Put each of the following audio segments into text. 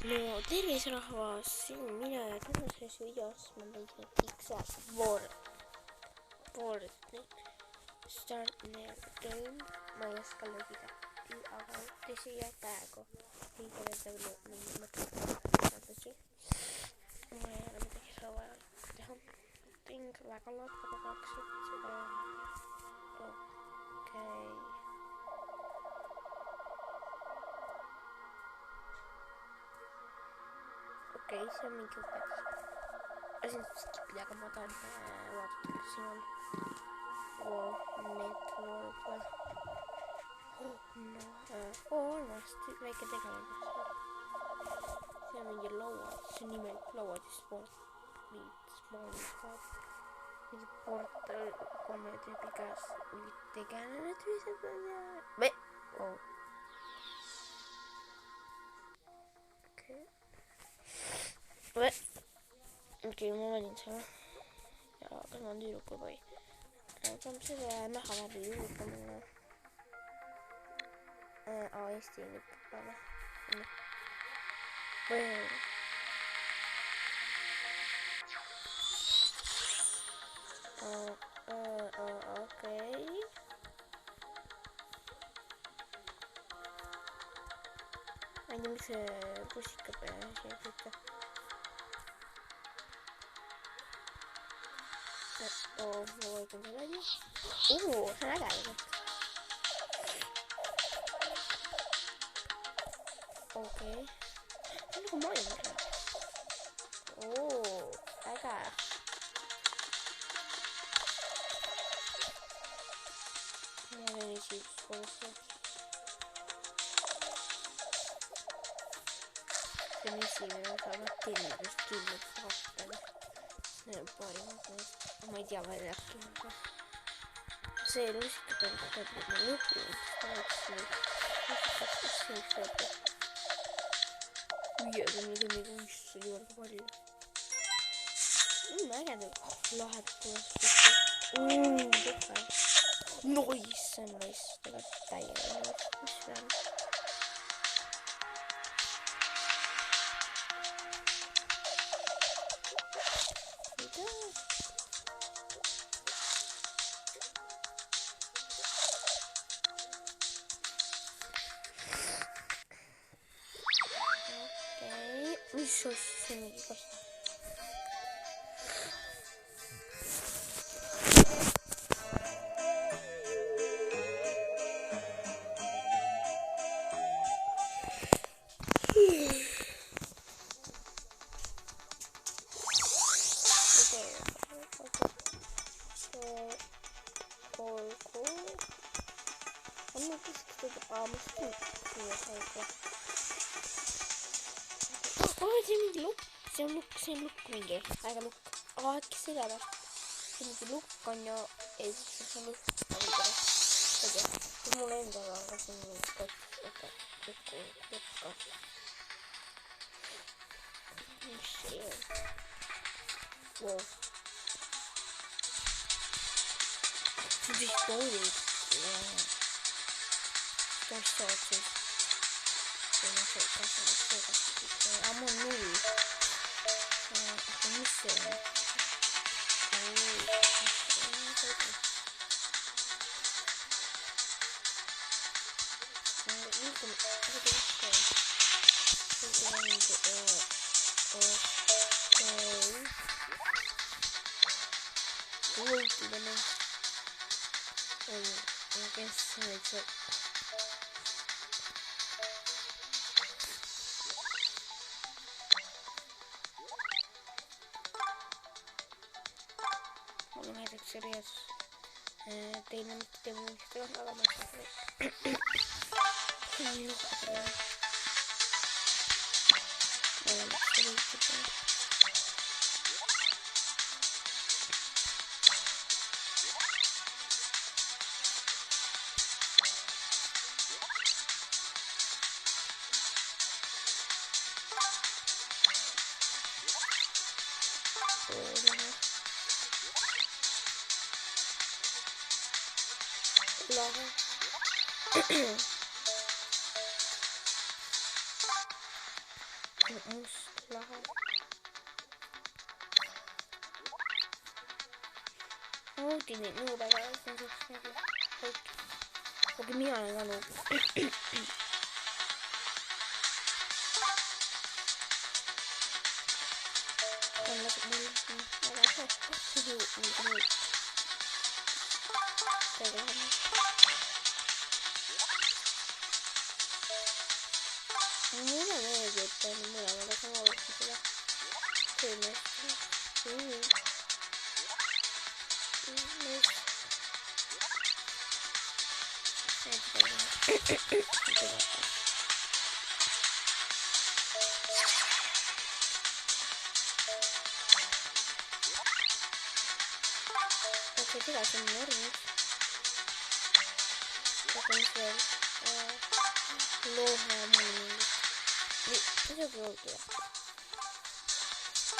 No tervis rahvas, siin mina ja tänases videos ma leidsin X Fortnite Start Near Game. Ma ei oska logida, aga tõsi ja praegu ei tea mingi mõte. Ma ei ole midagi seda vaja teha. Ting väga laadega tahaksid. Okei. Okei, see on mingi õpetus. Lasin skipida, aga ma tahan vaadata, kas siin on network või. Olmast väike tegelane. See on mingi lauad, see on nimelik lauad ja sport. Mingi portal 3 tüübi käes. Mingi tegelane tüüsed on ja... Okei, ma valin selle. Ja kas ma on tüüruku või? Saab selle mähavärvi juurde mulle. Eesti lipp peale. Okei. Ma ei tea, miks see bussika peale siia püüta. Ma võitan seda ju. See on äge tegelikult. Okei. See on nagu Minecraft. Äge. Ma olen esimest korda. See on esimene osa Martinidest kindlalt vaatame. See on parimad meest. Ma ei tea, välja äkki. See lusika peab ma lõhud. See juurde palju. Ägedab. Lahed tuleb. Tuhe. Nois, see on nois. Tegelikult täiega. Mis see on? Mis asja see mingi kasta? See on lukk mingi, äge lukk. Äkki seda või? See mingi lukk on ja ei, see on lukk. Ei tea, see mulle endaga, aga see on mingi lukka. Mis see on? See on vist toolid. Kas saad siis? Ammo on null. Mis see on? näiteks serias teine mitte tegemistega, aga ma ei must lahe. Ma nautin neid nuubega, see on siuks nagu kõik. Aga mina olen ka nuub. On laseb mul väga suhu nuub. Täiega läheb. Mulle meeldib mõlemad, aga ma võtsin seda töömeest. Okei, seda see on normis. Aga mis veel? Lohe mõningid. Isegi olgi jah.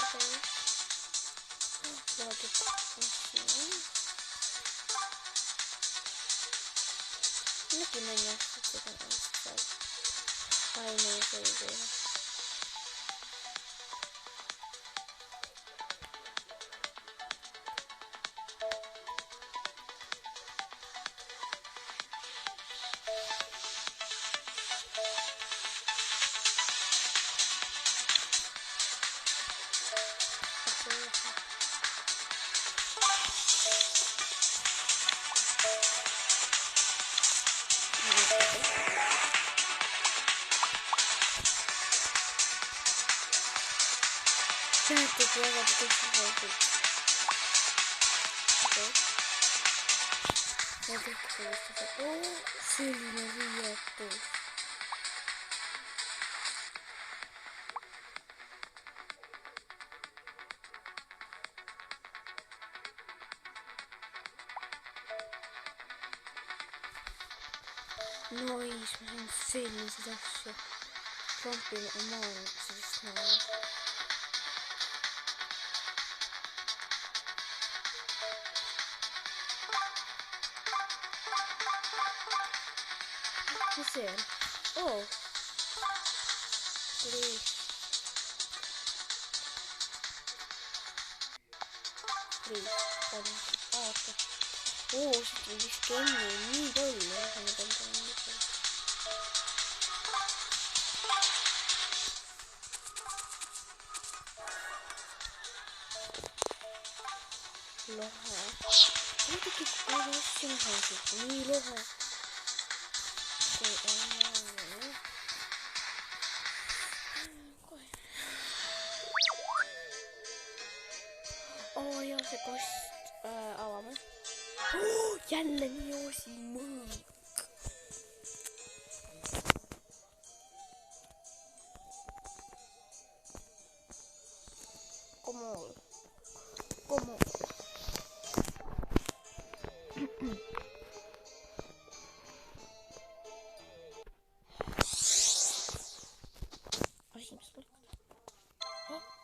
Okei. Loodud. Mingi mõni aastat seda on seal. Aine see ei tee. Näetud väga tõsiselt. Okei. Ja tehti sellist, et selline riietus. Nois, ma sain selliseid asju. Trumpil on maailma sellist maailma. Mis see on? Oo! Riis. Riis. Aata. Oo, siit on vist kenni nii palju. Lohe. Muidugi kui asju näha siit. Nii lohe. Oo joo, se kost avaamme. Jälle nii oosi mõõk. Komool. Asimist polnud.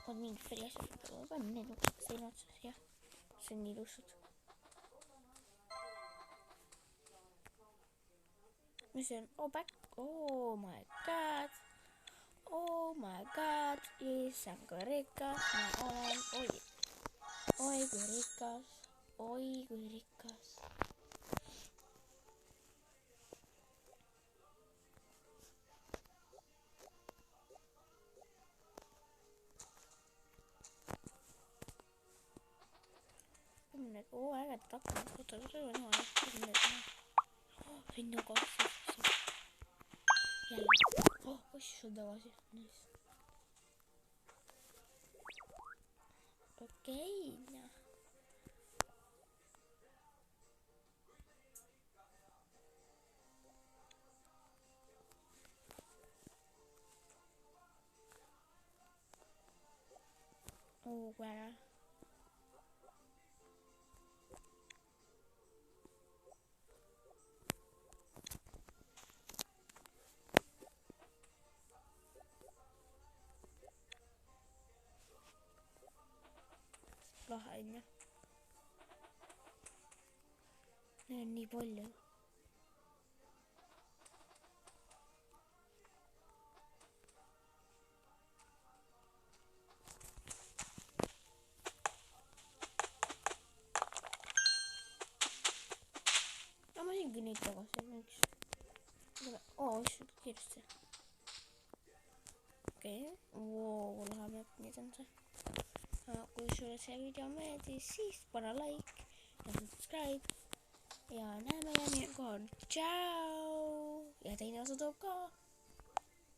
On mingid veel asjad, aga panen need nuksed seina otsas, jah. See on nii ilusad. Mis see on? Oh my god. Oh my god. Issand kui rikas ma olen. Oi kui rikas. Oi kui rikas. Äged takkunud fotod, see on hea. Sinna kaasa. Jälle. Asju tagasi. Nice. Okei. Kui äge. Lahe on ju. Neid on nii palju. paningi neid tagasi, miks? Issand, kiiresti. Okei, läheb jah, nii on see. Kui sulle see video meeldis, siis pane like ja subscribe. Ja näeme järgmine kord. Tšau! Ja teine osa tuleb ka.